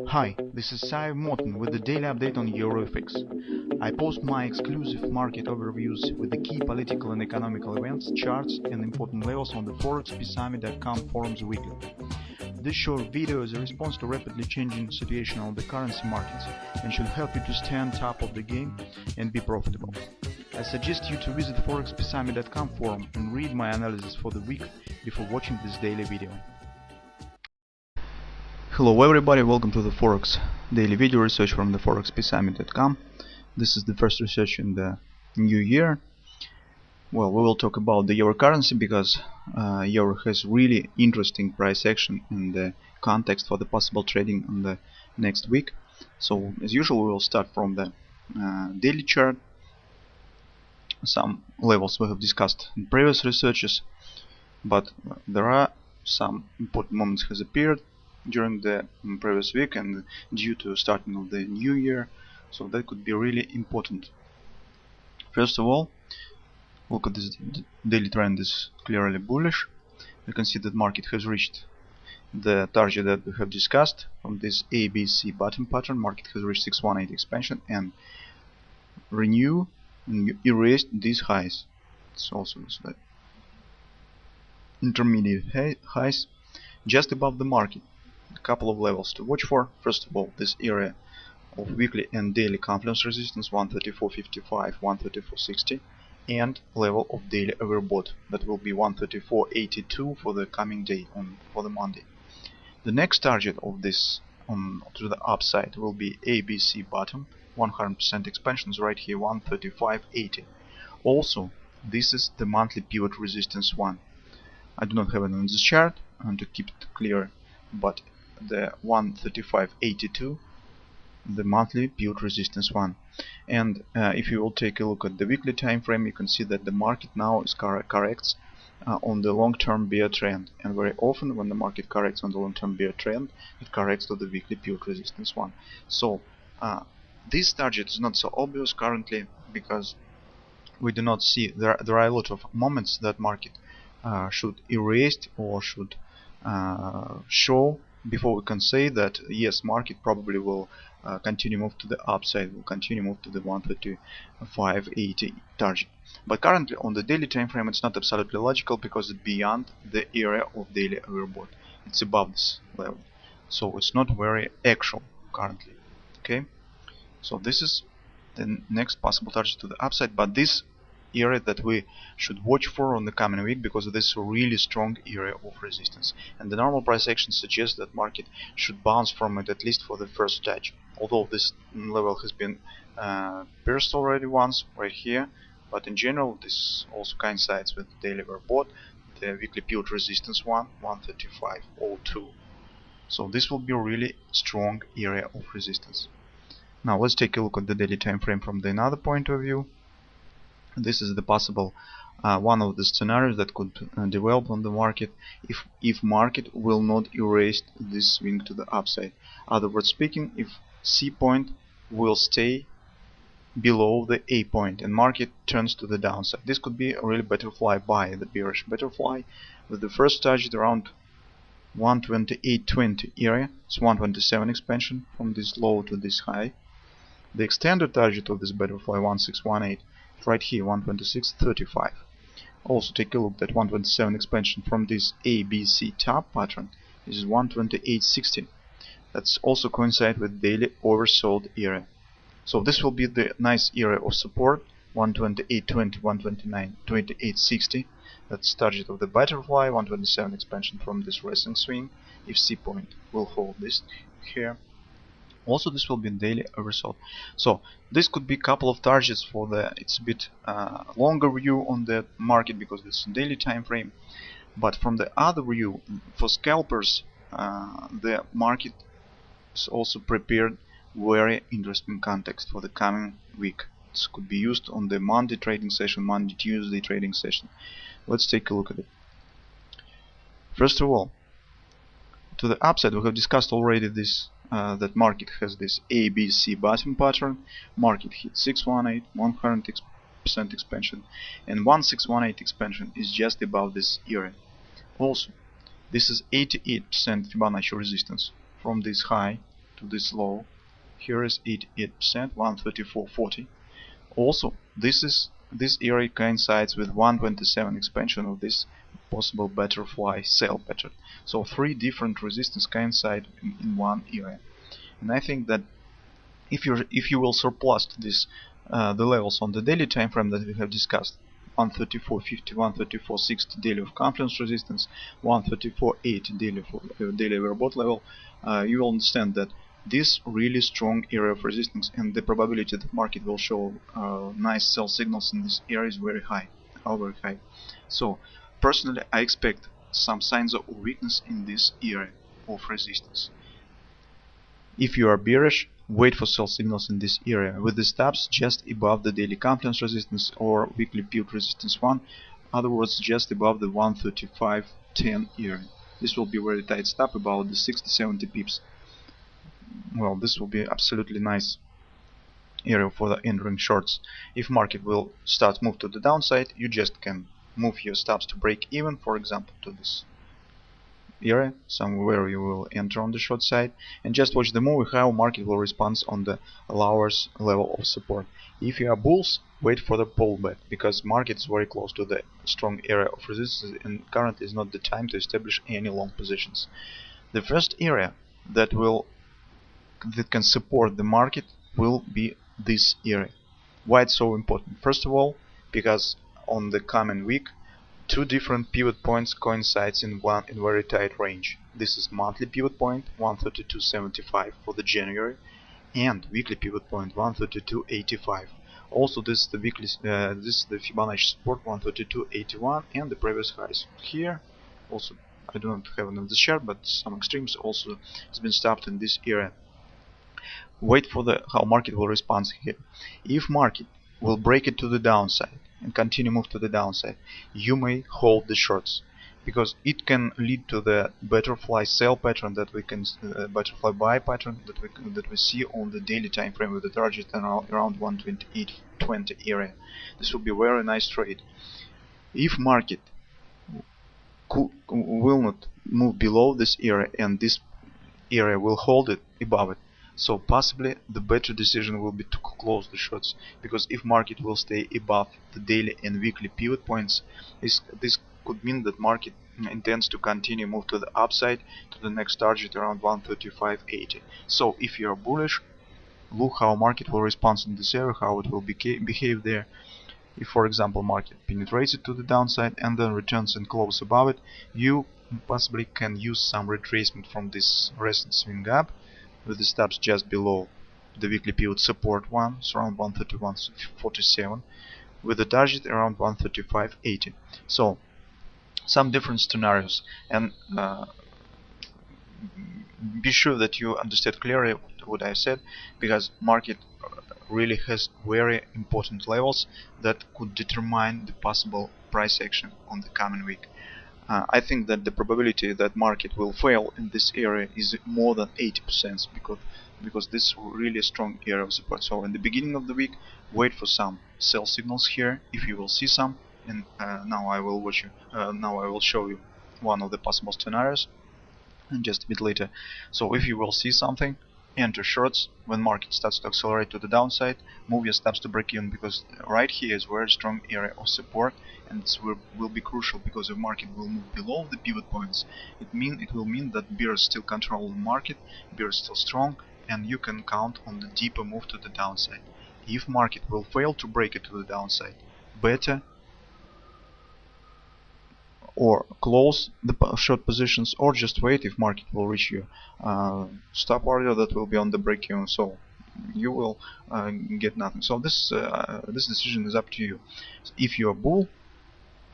Hi, this is Sive Morten with the daily update on EURUSD. I post my exclusive market overviews with the key political and economical events, charts and important levels on the ForexPeaceArmy.com forums weekly. This short video is a response to rapidly changing situation on the currency markets and should help you to stay on top of the game and be profitable. I suggest you to visit ForexPeaceArmy.com forum and read my analysis for the week before watching this daily video. Hello everybody, welcome to the Forex daily video research from the ForexPeaceArmy.com. This is the first research in the new year. Well, we will talk about the euro currency because euro has really interesting price action in the context for the possible trading on the next week. So as usual, we will start from the daily chart. Some levels we have discussed in previous researches, but there are some important moments has appeared during the previous week and due to starting of the new year, so that could be really important. First of all, look at this daily trend is clearly bullish. You can see that market has reached the target that we have discussed from this ABC bottom pattern. Market has reached 618 expansion and erased these highs. It's also like intermediate highs just above the market. A couple of levels to watch for. First of all, this area of weekly and daily confluence resistance 134.55, 134.60, and level of daily overbought that will be 134.82 for the coming day for the Monday. The next target of this to the upside will be ABC bottom 100% expansions right here 135.80. Also, this is the monthly pivot resistance one. I do not have it on this chart and to keep it clear, but the 135.82, the monthly pivot resistance one. And if you will take a look at the weekly time frame, you can see that the market now is corrects on the long-term bear trend, and very often when the market corrects on the long-term bear trend, it corrects to the weekly pivot resistance one. So this target is not so obvious currently because we do not see there are a lot of moments that market should erase or should show before we can say that yes, market probably will continue move to the upside, will continue move to the 135.80 target. But currently on the daily time frame it's not absolutely logical because it's beyond the area of daily overbought. It's above this level, so it's not very actual currently. Okay, so this is the next possible target to the upside, but this area that we should watch for on the coming week because this is a really strong area of resistance, and the normal price action suggests that market should bounce from it at least for the first touch, although this level has been pierced already once right here. But in general this also coincides with the daily overbought, the weekly pivot resistance one 135.02. so this will be a really strong area of resistance. Now let's take a look at the daily time frame from the another point of view. This is the possible one of the scenarios that could develop on the market if market will not erase this swing to the upside. Other words speaking, if C point will stay below the A point and market turns to the downside. This could be a really butterfly buy, the bearish butterfly, with the first target around 128.20 area. It's 127 expansion from this low to this high. The extended target of this butterfly 1618 right here 126.35. Also take a look at 127 expansion from this ABC top pattern is 128.16. That's also coincide with daily oversold area. So this will be the nice area of support 128.20, 129.28.60. That's target of the butterfly 127 expansion from this wrestling swing if C point will hold this here. Also this will be daily oversold. So this could be a couple of targets for it's a bit longer view on the market because it's daily time frame. But from the other view, for scalpers, the market is also prepared very interesting context for the coming week. This could be used on the Monday trading session, Monday, Tuesday trading session. Let's take a look at it. First of all, to the upside, we have discussed already this that market has this ABC bottom pattern. Market hit 618, 100% expansion, and 1618 expansion is just above this area. Also, this is 88% Fibonacci resistance from this high to this low. Here is 88%, 134.40. Also, this area coincides with 127 expansion of this possible butterfly sell pattern. So 3 different resistance coincide in one area. And I think that if you will surplus this the levels on the daily time frame that we have discussed, 134.50, 134.60 daily of confluence resistance, 134.80 daily overbought level, you will understand that this really strong area of resistance and the probability that market will show nice sell signals in this area is very high, very high. So personally, I expect some signs of weakness in this area of resistance. If you are bearish, wait for sell signals in this area with the stops just above the daily confluence resistance or weekly pivot resistance 1, in other words just above the 135.10 area. This will be very tight stop, about the 60-70 pips. Well, this will be absolutely nice area for the entering shorts. If market will start move to the downside, you just can move your stops to break even, for example to this area, somewhere you will enter on the short side, and just watch the move how market will respond on the lowest level of support. If you are bulls, wait for the pullback, because market is very close to the strong area of resistance and currently is not the time to establish any long positions. The first area that can support the market will be this area. Why it's so important? First of all, because on the coming week 2 different pivot points coincides in very tight range. This is monthly pivot point 132.75 for the January and weekly pivot point 132.85. Also this is the weekly this is the Fibonacci support 132.81 and the previous highs. Here also I do not have another chart, but some extremes also has been stopped in this area. Wait for how market will respond here. If market will break it to the downside and continue move to the downside, you may hold the shorts, because it can lead to the butterfly sell pattern that we can butterfly buy pattern that we see on the daily time frame with the target around 128.20 area. This will be a very nice trade. If market will not move below this area and this area will hold it above it, so possibly the better decision will be to close the shorts, because if market will stay above the daily and weekly pivot points, this could mean that market intends to continue move to the upside to the next target around 135.80. So if you are bullish, look how market will respond in this area, how it will behave there. If for example market penetrates it to the downside and then returns and close above it, you possibly can use some retracement from this recent swing up with the stops just below the weekly pivot support one, so around 131.47, with the target around 135.80. So some different scenarios, and be sure that you understand clearly what I said, because market really has very important levels that could determine the possible price action on the coming week. I think that the probability that market will fail in this area is more than 80%, because this is really a strong area of support. So in the beginning of the week, wait for some sell signals here if you will see some. And now I will show you one of the possible scenarios, and just a bit later. So if you will see something, enter shorts. When market starts to accelerate to the downside, move your stops to break even, because right here is very strong area of support, and this will be crucial, because if market will move below the pivot points, it will mean that bears still control the market, bears still strong, and you can count on the deeper move to the downside. If market will fail to break it to the downside, better or close the short positions, or just wait if market will reach your stop order that will be on the break even, so you will get nothing. So this decision is up to you. If you are bull,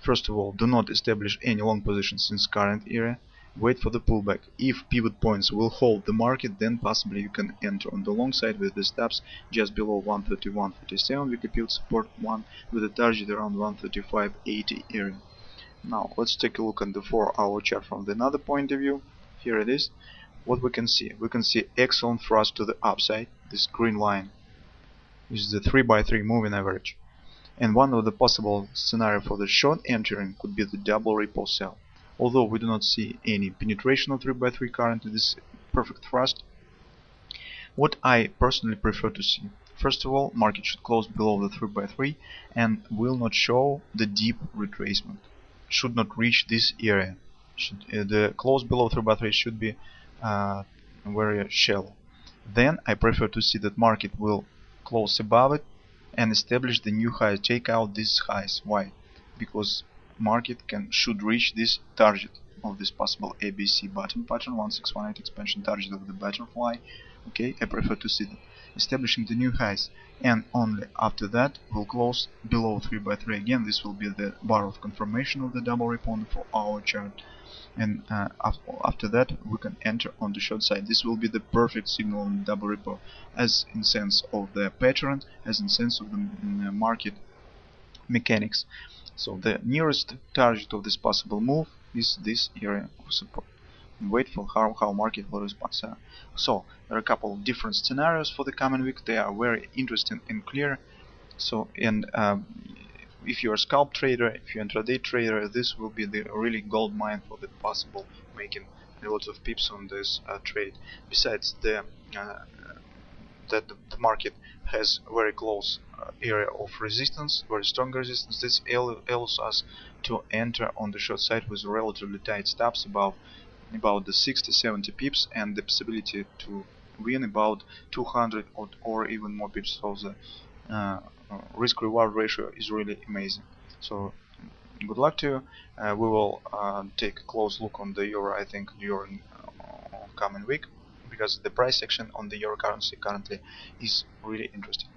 first of all, do not establish any long positions in this current area. Wait for the pullback. If pivot points will hold the market, then possibly you can enter on the long side with the stops just below 131.47 weekly pivot support 1, with a target around 135.80 area. Now let's take a look at the 4-hour chart from another point of view. Here it is. What we can see excellent thrust to the upside. This green line is the 3x3 moving average, and one of the possible scenario for the short entering could be the double ripple sell. Although we do not see any penetration of 3x3 currently, this perfect thrust What I personally prefer to see. First of all, market should close below the 3x3 and will not show the deep retracement. Should not reach this area. The close below 3x3 should be very shallow. Then I prefer to see that market will close above it and establish the new high, take out these highs. Why? Because market should reach this target of this possible ABC bottom pattern, 1618 expansion target of the butterfly. Okay, I prefer to see that establishing the new highs, and only after that will close below 3x3 again. This will be the bar of confirmation of the double ripon for our chart, and after that we can enter on the short side. This will be the perfect signal on the double repo, as in sense of the pattern, as in sense of the market mechanics. So the nearest target of this possible move is this area of support. And wait for how market will respond. So there are a couple of different scenarios for the coming week. They are very interesting and clear. So if you're a scalp trader, if you're an intraday trader, this will be the really gold mine for the possible making a lot of pips on this trade. Besides that the market has a very close area of resistance, very strong resistance, this allows us to enter on the short side with relatively tight stops above about the 60-70 pips, and the possibility to win about 200 or even more pips. So the risk-reward ratio is really amazing. So good luck to you. We will take a close look on the euro, I think, during coming week, because the price action on the euro currency currently is really interesting.